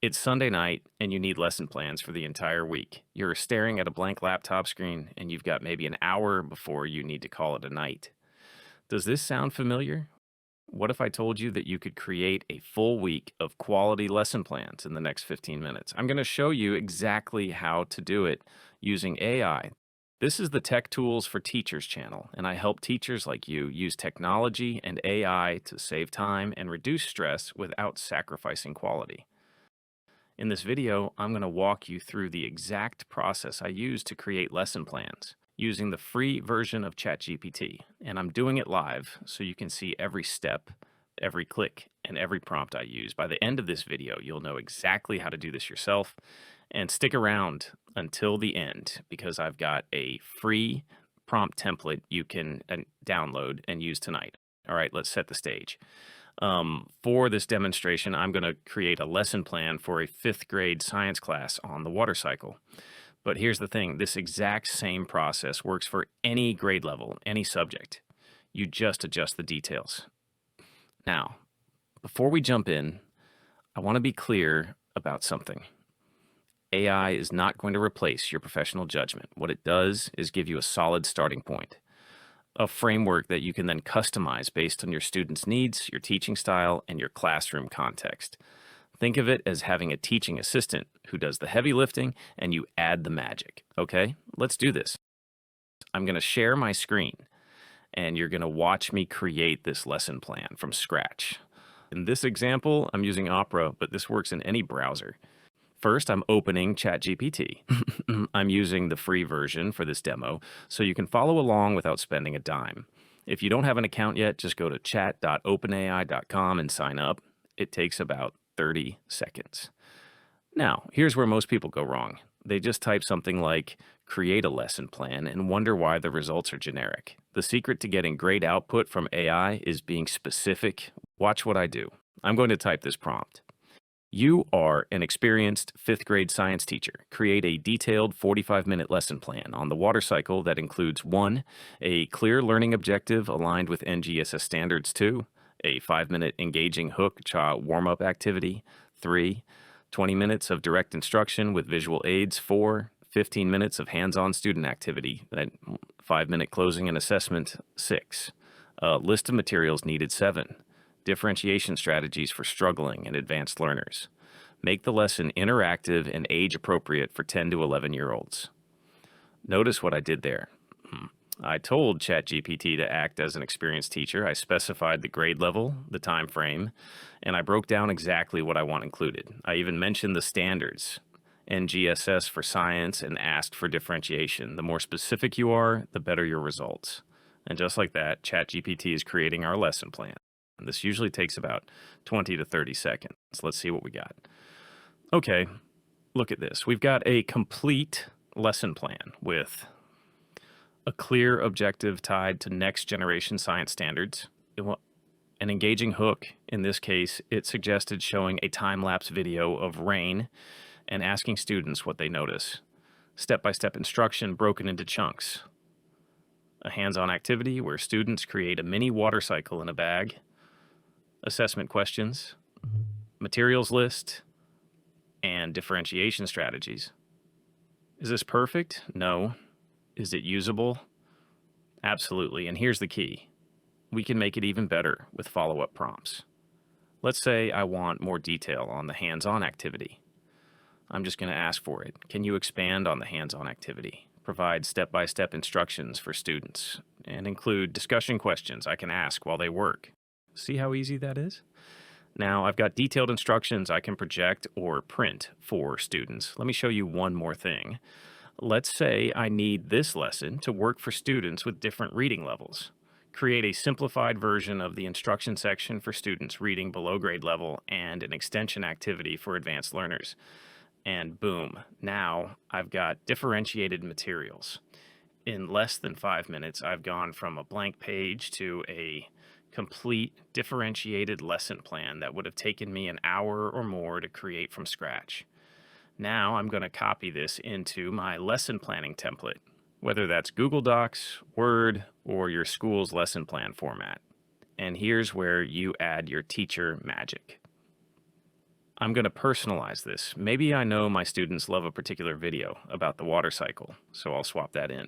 It's Sunday night and you need lesson plans for the entire week. You're staring at a blank laptop screen and you've got maybe an hour before you need to call it a night. Does this sound familiar? What if I told you that you could create a full week of quality lesson plans in the next 15 minutes? I'm going to show you exactly how to do it using AI. This is the Tech Tools for Teachers channel, and I help teachers like you use technology and AI to save time and reduce stress without sacrificing quality. In this video, I'm going to walk you through the exact process I use to create lesson plans using the free version of ChatGPT. And I'm doing it live so you can see every step, every click, and every prompt I use. By the end of this video, you'll know exactly how to do this yourself. And stick around until the end because I've got a free prompt template you can download and use tonight. All right, let's set the stage. For this demonstration, I'm going to create a lesson plan for a fifth grade science class on the water cycle. But here's the thing, this exact same process works for any grade level, any subject. You just adjust the details. Now, before we jump in, I want to be clear about something. AI is not going to replace your professional judgment. What it does is give you a solid starting point, a framework that you can then customize based on your students' needs, your teaching style, and your classroom context. Think of it as having a teaching assistant who does the heavy lifting and you add the magic. Okay, let's do this. I'm going to share my screen and you're going to watch me create this lesson plan from scratch. In this example, I'm using Opera, but this works in any browser. First, I'm opening ChatGPT. I'm using the free version for this demo, so you can follow along without spending a dime. If you don't have an account yet, just go to chat.openai.com and sign up. It takes about 30 seconds. Now, here's where most people go wrong. They just type something like, create a lesson plan, and wonder why the results are generic. The secret to getting great output from AI is being specific. Watch what I do. I'm going to type this prompt. You are an experienced fifth grade science teacher. Create a detailed 45-minute lesson plan on the water cycle that includes 1, a clear learning objective aligned with NGSS standards, 2, a 5-minute engaging hook child warm-up activity, 3, 20 minutes of direct instruction with visual aids, 4, 15 minutes of hands-on student activity, 5-minute closing and assessment, 6, list of materials needed, 7, differentiation strategies for struggling and advanced learners. Make the lesson interactive and age appropriate for 10 to 11-year-olds. Notice what I did there. I told ChatGPT to act as an experienced teacher. I specified the grade level, the time frame, and I broke down exactly what I want included. I even mentioned the standards, NGSS for science, and asked for differentiation. The more specific you are, the better your results. And just like that, ChatGPT is creating our lesson plan. This usually takes about 20 to 30 seconds. Let's see what we got. Okay, look at this. We've got a complete lesson plan with a clear objective tied to next generation science standards. An engaging hook. In this case, it suggested showing a time-lapse video of rain and asking students what they notice. Step-by-step instruction broken into chunks. A hands-on activity where students create a mini water cycle in a bag. Assessment questions, materials list, and differentiation strategies. Is this perfect? No. Is it usable? Absolutely. And here's the key. We can make it even better with follow-up prompts. Let's say I want more detail on the hands-on activity. I'm just going to ask for it. Can you expand on the hands-on activity? Provide step-by-step instructions for students and include discussion questions I can ask while they work. See how easy that is? Now, I've got detailed instructions I can project or print for students. Let me show you one more thing. Let's say I need this lesson to work for students with different reading levels. Create a simplified version of the instruction section for students reading below grade level and an extension activity for advanced learners. And boom, now I've got differentiated materials. In less than 5 minutes, I've gone from a blank page to a complete differentiated lesson plan that would have taken me an hour or more to create from scratch. Now I'm going to copy this into my lesson planning template, whether that's Google Docs, Word, or your school's lesson plan format. And here's where you add your teacher magic. I'm going to personalize this. Maybe I know my students love a particular video about the water cycle, so I'll swap that in.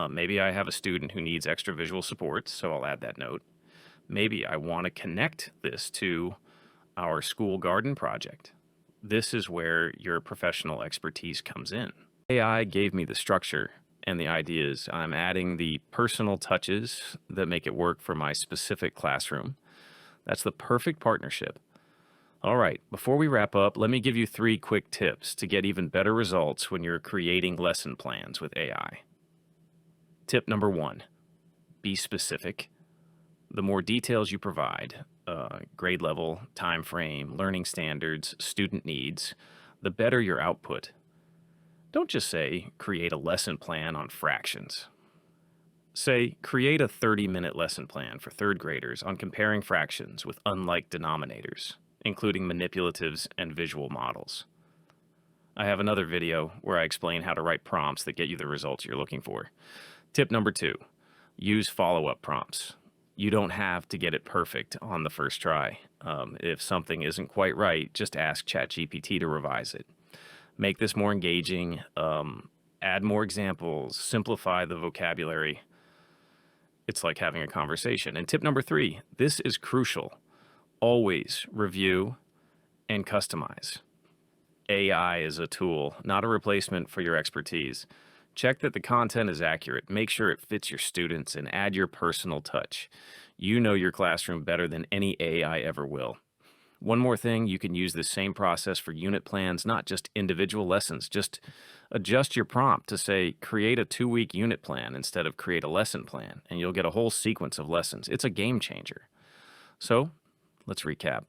Maybe I have a student who needs extra visual support, so I'll add that note. Maybe I want to connect this to our school garden project. This is where your professional expertise comes in. AI gave me the structure and the ideas. I'm adding the personal touches that make it work for my specific classroom. That's the perfect partnership. All right, before we wrap up, let me give you 3 quick tips to get even better results when you're creating lesson plans with AI. Tip number 1, be specific. The more details you provide, grade level, time frame, learning standards, student needs, the better your output. Don't just say, create a lesson plan on fractions. Say, create a 30-minute lesson plan for 3rd graders on comparing fractions with unlike denominators, including manipulatives and visual models. I have another video where I explain how to write prompts that get you the results you're looking for. Tip number 2, use follow-up prompts. You don't have to get it perfect on the first try. If something isn't quite right, just ask ChatGPT to revise it. Make this more engaging, add more examples, simplify the vocabulary. It's like having a conversation. And tip number 3, this is crucial. Always review and customize. AI is a tool, not a replacement for your expertise. Check that the content is accurate, make sure it fits your students, and add your personal touch. You know your classroom better than any AI ever will. One more thing, you can use the same process for unit plans, not just individual lessons. Just adjust your prompt to say, create a 2-week unit plan instead of create a lesson plan, and you'll get a whole sequence of lessons. It's a game changer. So, let's recap.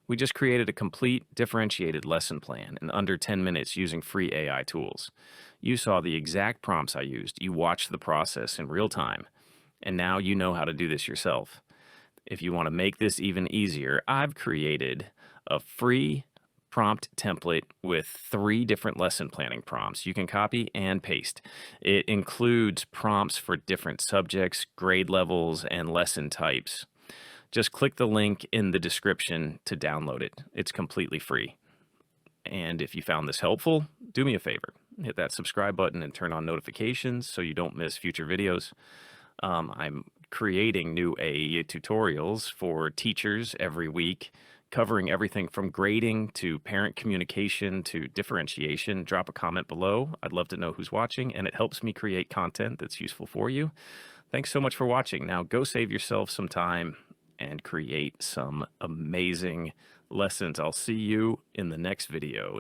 We just created a complete, differentiated lesson plan in under 10 minutes using free AI tools. You saw the exact prompts I used. You watched the process in real time. And now you know how to do this yourself. If you want to make this even easier, I've created a free prompt template with 3 different lesson planning prompts you can copy and paste. It includes prompts for different subjects, grade levels, and lesson types. Just click the link in the description to download it. It's completely free. And if you found this helpful, do me a favor. Hit that subscribe button and turn on notifications so you don't miss future videos. I'm creating new AE tutorials for teachers every week, covering everything from grading to parent communication to differentiation. Drop a comment below. I'd love to know who's watching, and it helps me create content that's useful for you. Thanks so much for watching. Now go save yourself some time and create some amazing lessons. I'll see you in the next video.